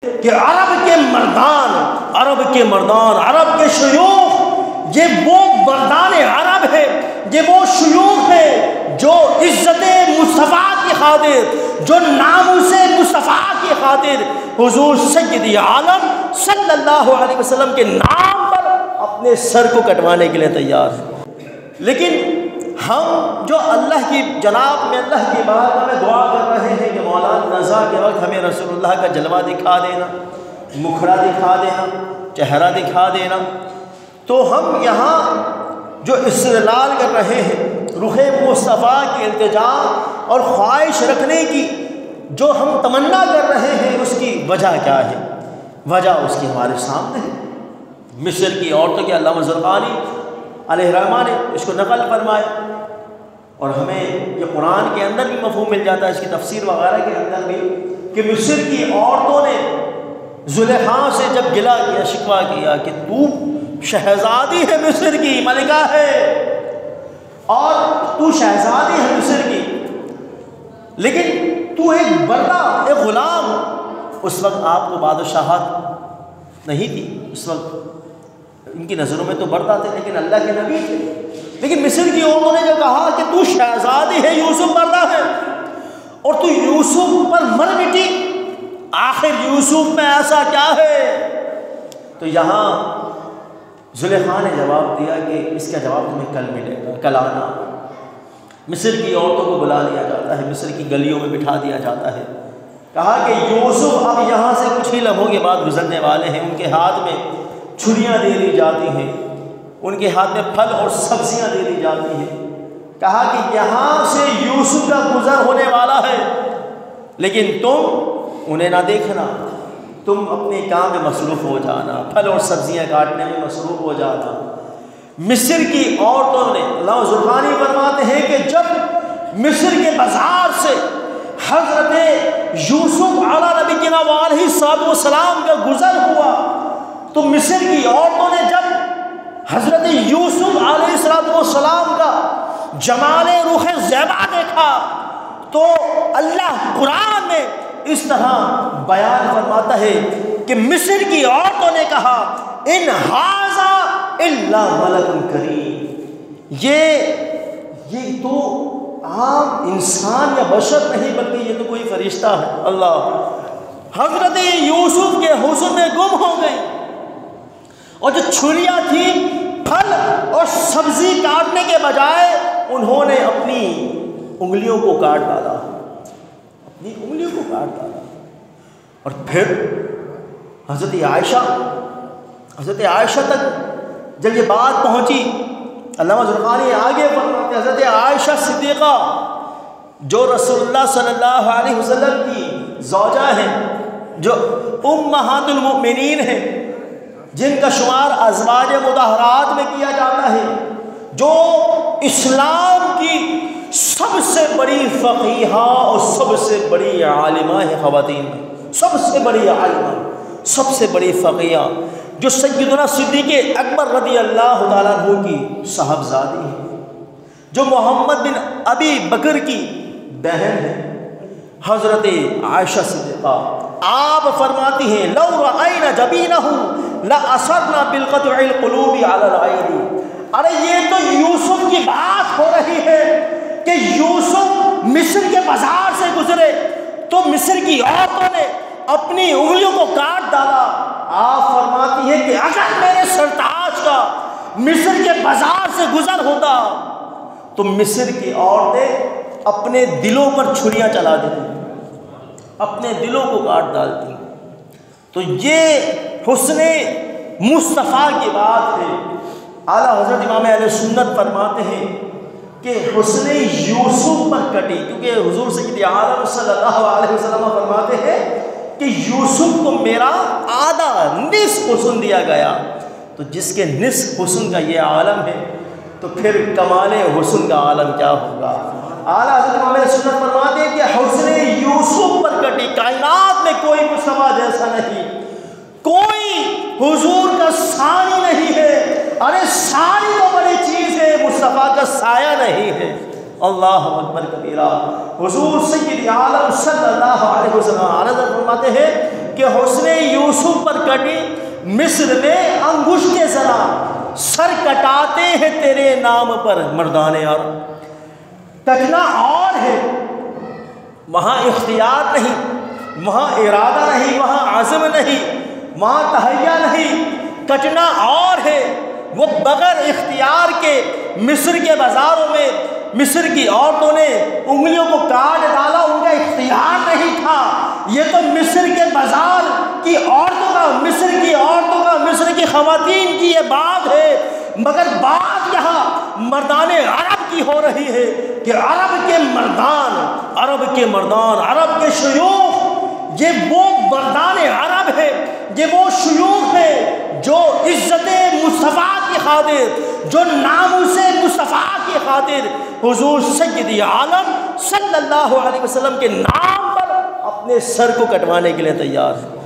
کہ عرب کے مردان، عرب کے شیوخ، یہ وہ مردان عرب ہے، یہ وہ شیوخ ہے جو عزت مصطفیٰ کی خاطر، جو ناموس مصطفیٰ کی خاطر حضور سید عالم صلی اللہ علیہ وسلم کے نام پر اپنے سر کو کٹوانے کے لیے تیار ہیں۔ لیکن ہم جو اللہ کی جناب میں اللہ کی بارگاہ میں دعا کر رہے ہیں کہ مولانا رضا کے وقت ہمیں رسول اللہ کا جلوہ دکھا دینا، مکھڑا دکھا دینا، چہرہ دکھا دینا، تو ہم یہاں جو استدلال کر رہے ہیں رخ مصطفیٰ کی التجا اور خواہش رکھنے کی جو ہم تمنا کر رہے ہیں، اس کی وجہ کیا ہے؟ وجہ اس کی ہمارے سامنے ہے۔ مصر کی عورتوں کے علامہ زرقانی علیہ رحمہ نے اس کو نقل فرمایا، اور ہمیں یہ قرآن کے اندر بھی مفہوم مل جاتا ہے، اس کی تفسیر وغیرہ کے اندر بھی، کہ مصر کی عورتوں نے زلیخا سے جب گلا کیا، شکوہ کیا کہ تو شہزادی ہے مصر کی، ملکہ ہے، اور تو شہزادی ہے مصر کی، لیکن تو ایک بندہ، ایک غلام، اس وقت آپ کو بادشاہت نہیں تھی، اس وقت ان کی نظروں میں تو بردہ تھے لیکن اللہ کے نبی تھے، لیکن مصر کی عورتوں نے جو کہا کہ تو شہزادی ہے، یوسف بردہ ہے، اور تو یوسف پر مر مٹی، آخر یوسف میں ایسا کیا ہے؟ تو یہاں زلیخا نے جواب دیا کہ اس کا جواب تمہیں کل ملے گا، کل آنا۔ مصر کی عورتوں کو بلا لیا جاتا ہے، مصر کی گلیوں میں بٹھا دیا جاتا ہے، کہا کہ یوسف اب یہاں سے کچھ ہی لمحوں کے بعد گزرنے والے ہیں، ان کے ہاتھ میں چھریاں دے دی جاتی ہیں، ان کے ہاتھ میں پھل اور سبزیاں دے دی جاتی ہیں، کہا کہ یہاں سے یوسف کا گزر ہونے والا ہے، لیکن تم انہیں نہ دیکھنا، تم اپنے کام میں مصروف ہو جانا، پھل اور سبزیاں کاٹنے میں مصروف ہو جانا۔ مصر کی عورتوں نے، علامہ زرقانی فرماتے ہیں کہ جب مصر کے بازار سے حضرت یوسف علیہ نبی علیہ السلام کا گزر ہوا، تو مصر کی عورتوں نے جب حضرت یوسف علیہ السلام کا جمال رخ زیبا دیکھا، تو اللہ قرآن میں اس طرح بیان فرماتا ہے کہ مصر کی عورتوں نے کہا ان ھذا الا ملک کریم، یہ تو عام انسان یا بشر نہیں بلکہ یہ تو کوئی فرشتہ ہے۔ اللہ حضرت یوسف کے حسن میں گم ہو گئی، اور جو چھریاں تھیں پھل اور سبزی کاٹنے کے بجائے انہوں نے اپنی انگلیوں کو کاٹ ڈالا، اپنی انگلیوں کو کاٹ ڈالا۔ اور پھر حضرت عائشہ تک جب یہ بات پہنچی، علامہ زرقانی آگے فرماتے ہیں حضرت عائشہ صدیقہ جو رسول اللہ صلی اللہ علیہ وسلم کی زوجہ ہیں، جو امہات المؤمنین ہیں، جن کا شمار ازواج مطہرات میں کیا جاتا ہے، جو اسلام کی سب سے بڑی فقیہہ اور سب سے بڑی عالمہ ہے، خواتین میں سب سے بڑی عالمہ، سب سے بڑی فقیہہ، جو سیدنا صدیق اکبر رضی اللہ تعالیٰ عنہ کی صاحبزادی ہے، جو محمد بن ابی بکر کی بہن ہے، حضرت عائشہ صدیقہ، آپ فرماتی ہیں لو رأینا جبینہ لأثرنا بالقطع القلوب علی العین۔ ارے یہ تو یوسف کی بات ہو رہی ہے کہ یوسف مصر کے بازار سے گزرے تو مصر کی عورتوں نے اپنی انگلیوں کو کاٹ ڈالا۔ آپ فرماتی ہیں کہ اگر میرے سرتاج کا مصر کے بازار سے گزر ہوتا تو مصر کی عورتیں اپنے دلوں پر چھریاں چلا دیتی، اپنے دلوں کو کاٹ ڈالتی۔ تو یہ حسن مصطفیٰ کی بات ہے۔ اعلیٰ حضرت امام اہل سنت فرماتے ہیں کہ حسن یوسف پر کٹی، کیونکہ حضور سید عالم صلی اللہ علیہ وسلم فرماتے ہیں کہ یوسف کو میرا آدھا نصف حسن دیا گیا، تو جس کے نصف حسن کا یہ عالم ہے تو پھر کمال حسن کا عالم کیا ہوگا۔ اعلیٰ حضرت امام اہل سنت فرماتے ہیں کہ حسن یوسف پر کٹی، کائنات میں کوئی مصطفیٰ جیسا نہیں، کوئی حضور کا ثانی نہیں ہے، ارے ثانی تو بڑی چیز ہے، مصطفیٰ کا سایہ نہیں ہے۔ اللہ اکبر کبیرہ۔ حضور سید عالم صلی اللہ علیہ وسلم فرماتے ہیں کہ کہ حسن یوسف پر کٹی مصر میں انگشت زنا، سر کٹاتے ہیں تیرے نام پر مردان عرب۔ کٹنا اور ہے، وہاں اختیار نہیں، وہاں ارادہ نہیں، وہاں عزم نہیں، وہاں تہیہ نہیں، کٹنا اور ہے۔ وہ بغیر اختیار کے مصر کے بازاروں میں مصر کی عورتوں نے انگلیوں کو کاٹ ڈالا، ان کا اختیار نہیں تھا۔ یہ تو مصر کے بازار کی عورتوں کا، مصر کی عورتوں کا، مصر کی خواتین کی یہ بات ہے، مگر بات یہاں مردان عرب کی ہو رہی ہے کہ عرب کے مردان، عرب کے مردان، عرب کے شیوخ، یہ وہ مردان عرب ہے، یہ وہ شیوخ ہے جو عزت مصطفیٰ کی خاطر، جو ناموس مصطفیٰ کی خاطر حضور سید عالم صلی اللہ علیہ وسلم کے نام پر اپنے سر کو کٹوانے کے لیے تیار ہے۔